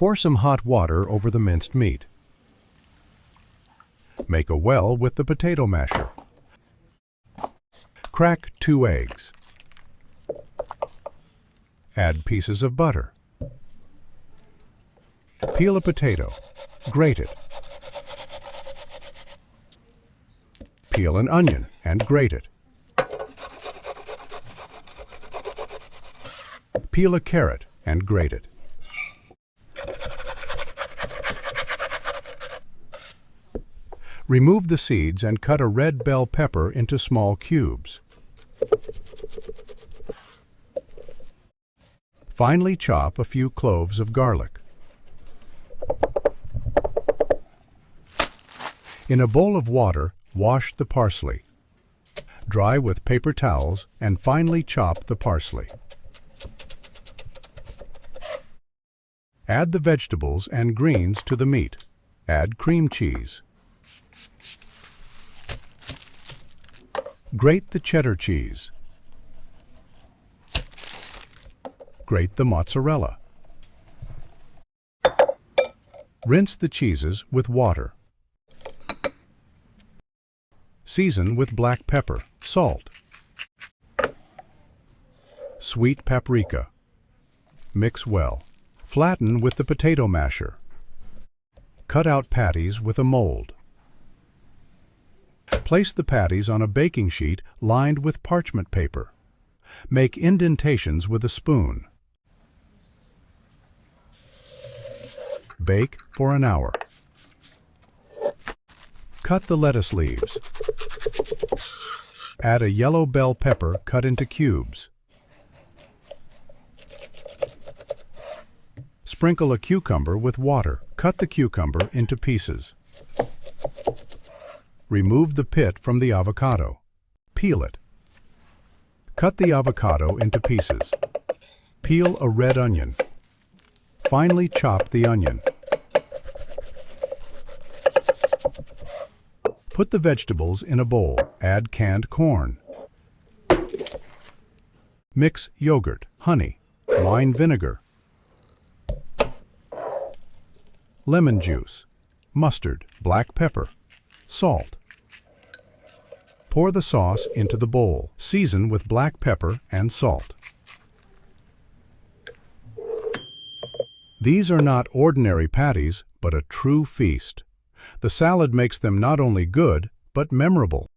Pour some hot water over the minced meat. Make a well with the potato masher. Crack 2 eggs. Add pieces of butter. Peel a potato. Grate it. Peel an onion and grate it. Peel a carrot and grate it. Remove the seeds and cut a red bell pepper into small cubes. Finely chop a few cloves of garlic. In a bowl of water, wash the parsley. Dry with paper towels and finely chop the parsley. Add the vegetables and greens to the meat. Add cream cheese. Grate the cheddar cheese. Grate the mozzarella. Rinse the cheeses with water. Season with black pepper, salt, sweet paprika. Mix well. Flatten with the potato masher. Cut out patties with a mold. Place the patties on a baking sheet lined with parchment paper. Make indentations with a spoon. Bake for an hour. Cut the lettuce leaves. Add a yellow bell pepper cut into cubes. Sprinkle a cucumber with water. Cut the cucumber into pieces. Remove the pit from the avocado. Peel it. Cut the avocado into pieces. Peel a red onion. Finely chop the onion. Put the vegetables in a bowl. Add canned corn. Mix yogurt, honey, wine vinegar, lemon juice, mustard, black pepper, salt. Pour the sauce into the bowl. Season with black pepper and salt. These are not ordinary patties, but a true feast. The salad makes them not only good, but memorable.